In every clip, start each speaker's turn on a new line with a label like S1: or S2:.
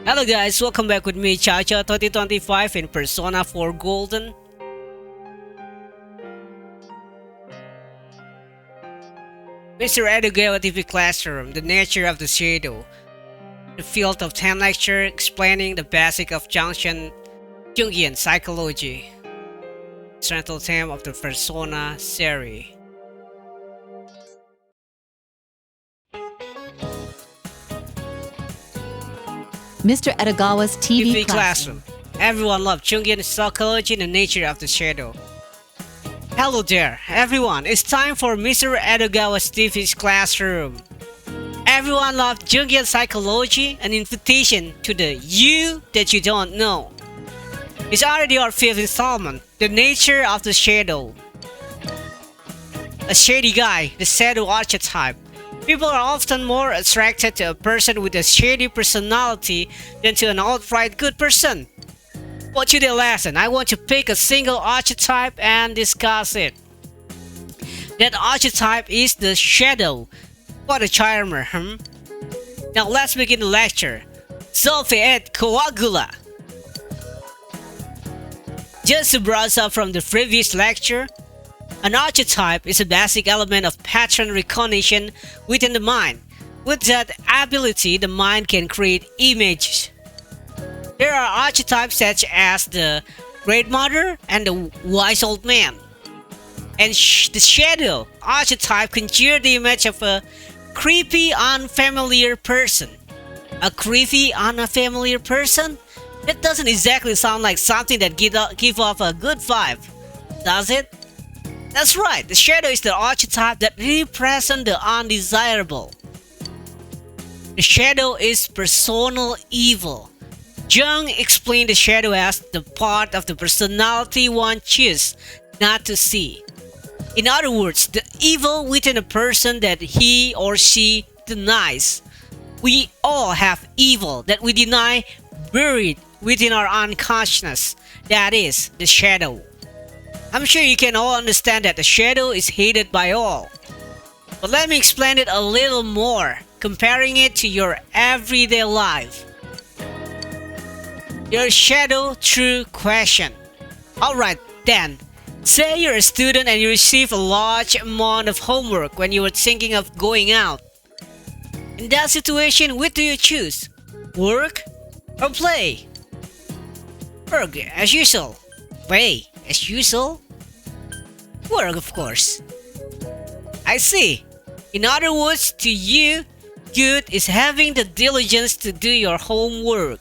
S1: Hello guys, welcome back with me Chie 2025 in Persona 4 Golden. Mr. Edogawa TV Classroom, the nature of the shadow. The field of 10 lecture explaining the basic of Jungian psychology. Central theme of the Persona series.
S2: Mr. Edogawa's TV Classroom.
S1: Everyone loves Jungian psychology and the nature of the shadow. Hello there, everyone. It's time for Mr. Edogawa's TV Classroom. Everyone loves Jungian psychology, an invitation to the you that you don't know. It's already our 5th installment, the nature of the shadow. A shady guy, the shadow archetype. People are often more attracted to a person with a shady personality than to an outright good person. For today's lesson, I want to pick a single archetype and discuss it. That archetype is the shadow. What a charmer, Now let's begin the lecture. Sulfate et coagula. Just to brush up from the previous lecture, an archetype is a basic element of pattern recognition within the mind. With that ability, the mind can create images. There are archetypes such as the Great Mother and the Wise Old Man. And the shadow archetype conjures the image of a creepy, unfamiliar person. A creepy, unfamiliar person? That doesn't exactly sound like something that give off a good vibe, does it? That's right, the shadow is the archetype that represents the undesirable. The shadow is personal evil. Jung explained the shadow as the part of the personality one chooses not to see. In other words, the evil within a person that he or she denies. We all have evil that we deny buried within our unconsciousness. That is the shadow. I'm sure you can all understand that the shadow is hated by all. But let me explain it a little more, comparing it to your everyday life. Your shadow true question. Alright then, say you're a student and you receive a large amount of homework when you were thinking of going out. In that situation, what do you choose? Work or play? Work as usual. Play as usual? Work, of course. I see. In other words, to you, good is having the diligence to do your homework.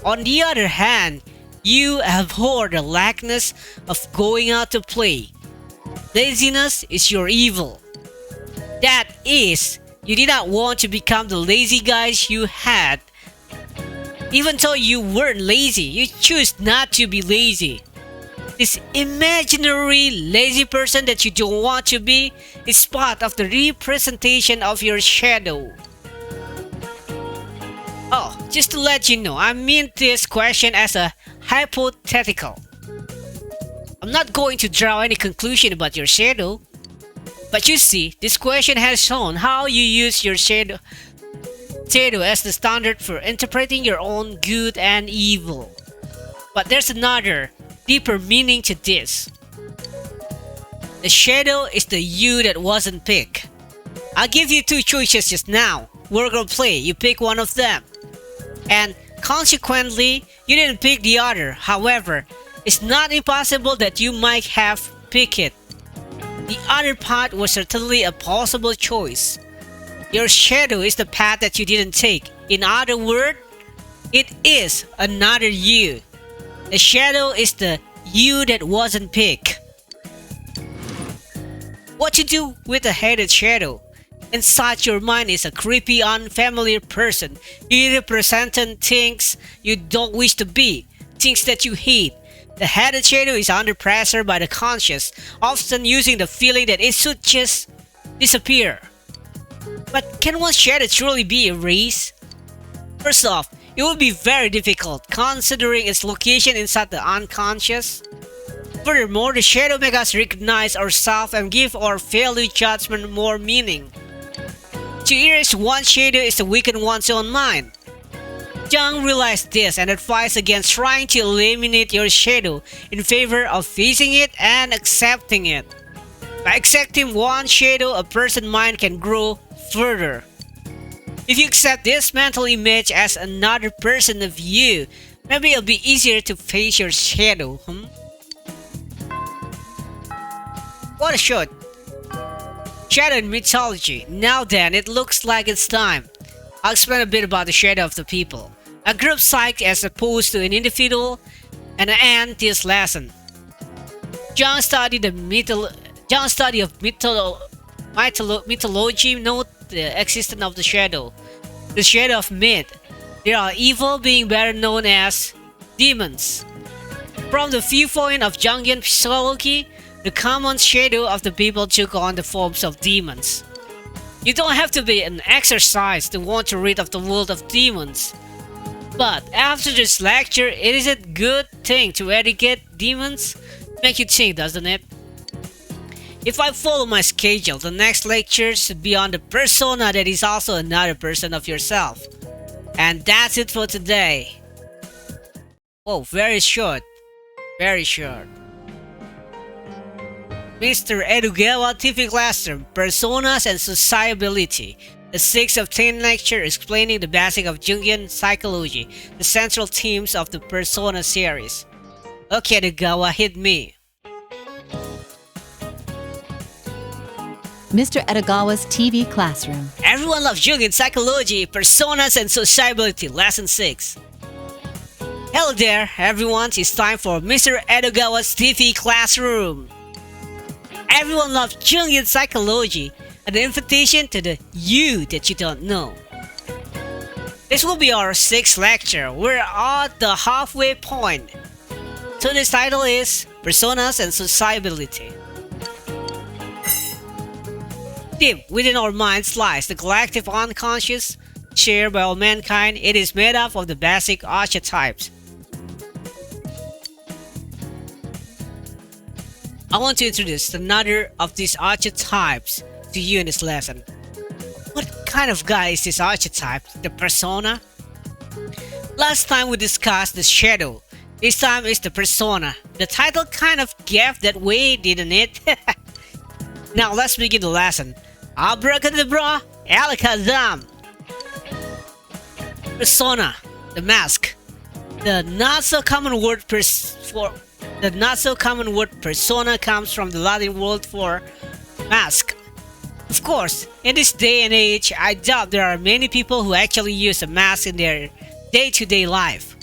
S1: On the other hand, you abhor the lackness of going out to play. Laziness is your evil. That is, you did not want to become the lazy guys you had. Even though you weren't lazy, you choose not to be lazy. This imaginary lazy person that you don't want to be is part of the representation of your shadow. Oh, just to let you know, I mean this question as a hypothetical. I'm not going to draw any conclusion about your shadow. But you see, this question has shown how you use your shadow as the standard for interpreting your own good and evil. But there's another, deeper meaning to this. The shadow is the you that wasn't picked. I'll give you 2 choices just now, work or play, you pick one of them. And consequently, you didn't pick the other. However, it's not impossible that you might have picked it. The other path was certainly a possible choice. Your shadow is the path that you didn't take. In other words, it is another you. The shadow is the you that wasn't picked. What to do with a hated shadow? Inside your mind is a creepy, unfamiliar person. You represent things you don't wish to be, things that you hate. The hated shadow is under pressure by the conscious, often using the feeling that it should just disappear. But can one's shadow truly be erased? First off, it would be very difficult considering its location inside the unconscious. Furthermore, the shadow makes us recognize ourselves and give our value judgment more meaning. To erase one shadow is to weaken one's own mind. Jung realized this and advised against trying to eliminate your shadow in favor of facing it and accepting it. By accepting one shadow, a person's mind can grow further. If you accept this mental image as another person of you, maybe it'll be easier to face your shadow, What a shot! Shadow in mythology. Now then, it looks like it's time. I'll explain a bit about the shadow of the people. A group psyche as opposed to an individual, and end this lesson. Jung's study of mythology note the existence of the shadow. The shadow of myth. There are evil beings better known as demons. From the viewpoint of Jungian psychology, the common shadow of the people took on the forms of demons. You don't have to be an exorcist to want to read of the world of demons. But after this lecture, it is a good thing to educate demons. Make you think, doesn't it? If I follow my schedule, the next lecture should be on the persona that is also another person of yourself. And that's it for today. Oh, very short. Very short. Mr. Edogawa TV Classroom, Personas and Sociability. The 6 of 10 lecture explaining the basic of Jungian psychology, the central themes of the Persona series. Okay, Edogawa, hit me.
S2: Mr. Edogawa's TV Classroom.
S1: Everyone loves Jungian psychology, Personas and Sociability, Lesson 6. Hello there, everyone. It's time for Mr. Edogawa's TV Classroom. Everyone loves Jungian psychology, an invitation to the you that you don't know. This will be our 6th lecture. We're at the halfway point. So this title is Personas and Sociability. Deep within our minds lies the collective unconscious, shared by all mankind. It is made up of the basic archetypes. I want to introduce another of these archetypes to you in this lesson. What kind of guy is this archetype? The persona? Last time we discussed the shadow. This time is the persona. The title kind of gave that way, didn't it? Now let's begin the lesson. Abracadabra, alakazam. Persona, the mask. The not so common word persona comes from the Latin word for mask. Of course, in this day and age, I doubt there are many people who actually use a mask in their day-to-day life.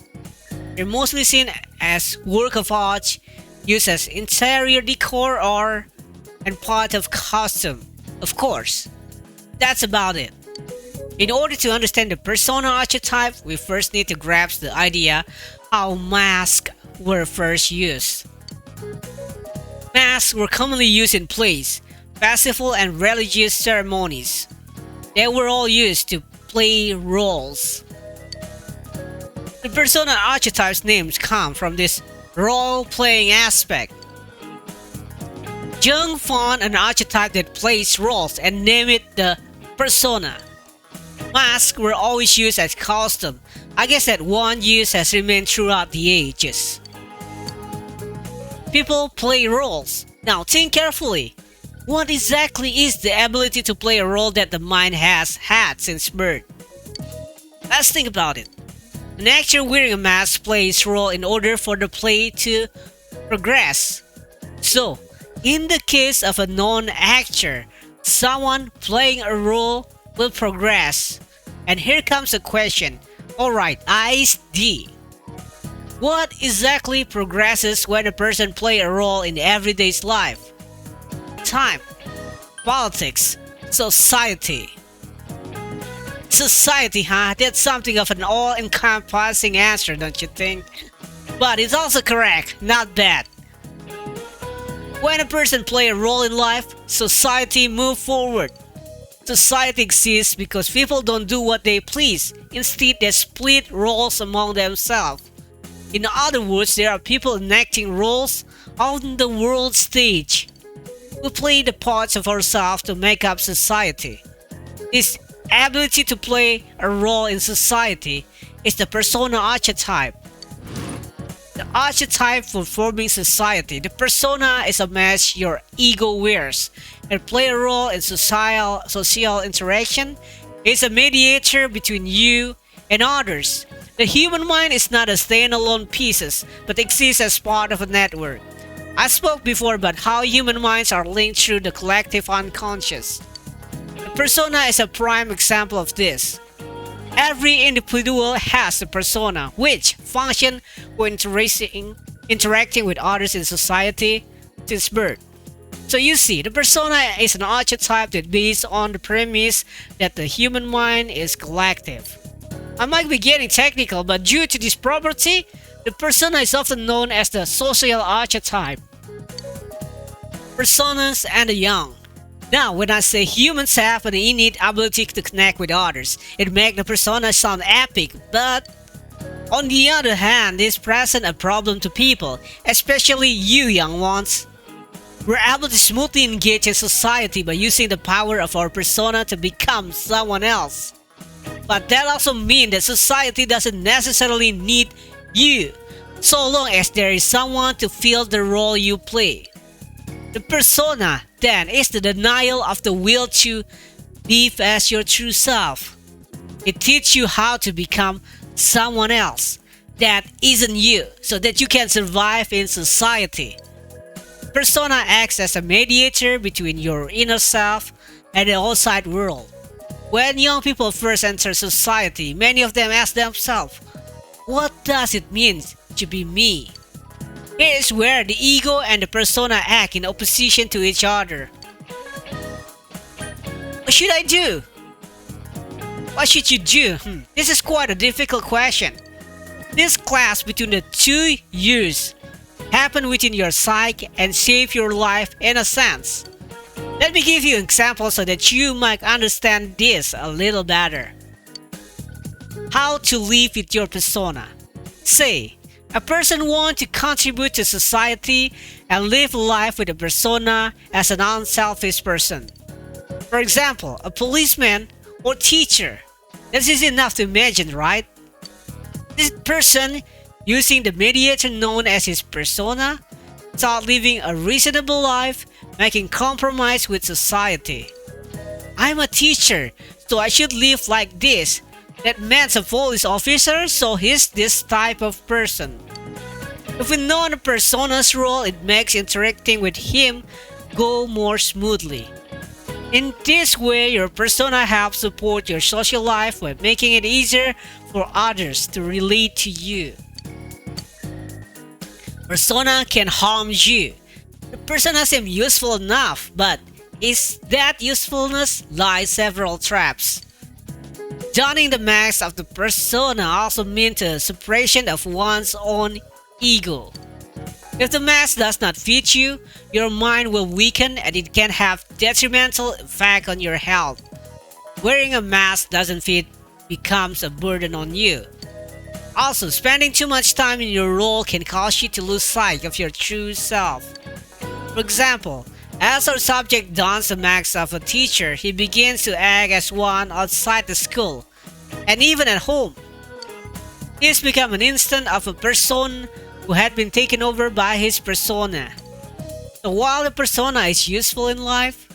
S1: They're mostly seen as work of art, used as interior decor and part of costume. Of course, that's about it. In order to understand the persona archetype, we first need to grasp the idea how masks were first used. Masks were commonly used in plays, festival and religious ceremonies. They were all used to play roles. The persona archetype's names come from this role-playing aspect. Jung found an archetype that plays roles and named it the persona. Masks were always used as costume. I guess that one use has remained throughout the ages. People play roles. Now think carefully. What exactly is the ability to play a role that the mind has had since birth? Let's think about it. An actor wearing a mask plays a role in order for the play to progress. So, in the case of a non-actor, someone playing a role will progress. And here comes the question. Alright, Ice D. What exactly progresses when a person plays a role in everyday's life? Time, politics, society. Society, huh? That's something of an all-encompassing answer, don't you think? But it's also correct, not bad. When a person plays a role in life, society moves forward. Society exists because people don't do what they please. Instead, they split roles among themselves. In other words, there are people enacting roles on the world stage. We play the parts of ourselves to make up society. This ability to play a role in society is the persona archetype. The archetype for forming society. The persona is a mask your ego wears and play a role in social interaction. It's a mediator between you and others. The human mind is not a standalone piece, but exists as part of a network. I spoke before about how human minds are linked through the collective unconscious. The persona is a prime example of this. Every individual has a persona, which function when interacting with others in society since birth. So you see, the persona is an archetype that is based on the premise that the human mind is collective. I might be getting technical, but due to this property, the persona is often known as the social archetype. Personas and the young. Now, when I say humans have an innate ability to connect with others, it makes the persona sound epic, but on the other hand, this presents a problem to people, especially you young ones. We're able to smoothly engage in society by using the power of our persona to become someone else. But that also means that society doesn't necessarily need you, so long as there is someone to fill the role you play. The persona, then, is the denial of the will to live as your true self. It teaches you how to become someone else that isn't you, so that you can survive in society. Persona acts as a mediator between your inner self and the outside world. When young people first enter society, many of them ask themselves, what does it mean to be me? Here is where the ego and the persona act in opposition to each other. What should I do? What should you do? This is quite a difficult question. This clash between the two yous happen within your psyche and shape your life in a sense. Let me give you an example so that you might understand this a little better. How to live with your persona. Say, a person wants to contribute to society and live life with a persona as an unselfish person. For example, a policeman or teacher. This is enough to imagine, right? This person, using the mediator known as his persona, start living a reasonable life, making compromise with society. I'm a teacher, so I should live like this. That man's a police officer, so he's this type of person. If we know the persona's role, it makes interacting with him go more smoothly. In this way, your persona helps support your social life by making it easier for others to relate to you. Persona can harm you. The persona seems useful enough, but is that usefulness lies several traps. Donning the mask of the persona also means the separation of one's own ego. If the mask does not fit you, your mind will weaken and it can have detrimental effect on your health. Wearing a mask doesn't fit becomes a burden on you. Also, spending too much time in your role can cause you to lose sight of your true self. For example, as our subject dons the mask of a teacher, he begins to act as one outside the school, and even at home. He has become an instant of a person who had been taken over by his persona. So while the persona is useful in life,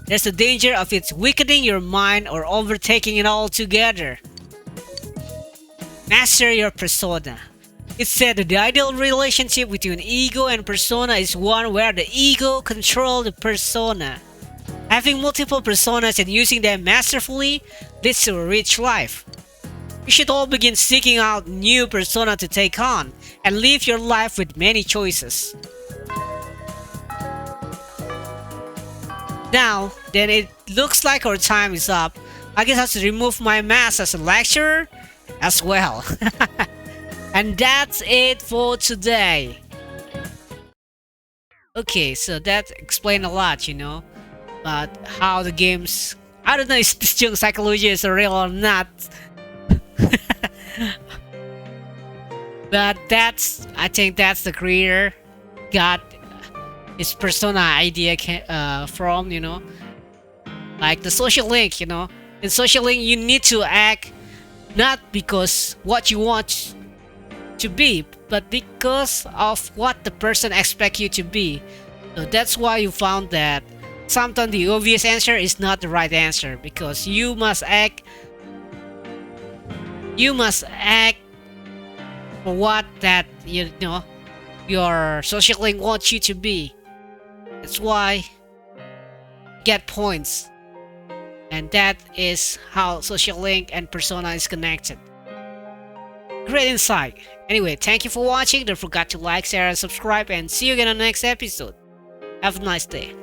S1: there's a danger of its weakening your mind or overtaking it altogether. Master your persona. It's said that the ideal relationship between ego and persona is one where the ego controls the persona. Having multiple personas and using them masterfully leads to a rich life. You should all begin seeking out new persona to take on and live your life with many choices. Now, then it looks like our time is up. I guess I have to remove my mask as a lecturer as well. And that's it for today. Okay, so that explained a lot, but how the games... I don't know if this young psychology is real or not. But I think that's the creator got his persona idea from, like the social link, In social link, you need to act Not because what you want to be, but because of what the person expects you to be. So that's why you found that sometimes the obvious answer is not the right answer, because you must act for what that your social link wants you to be. That's why you get points. And that is how social link and persona is connected. Great insight. Anyway, thank you for watching. Don't forget to like, share, and subscribe, and see you again on the next episode. Have a nice day.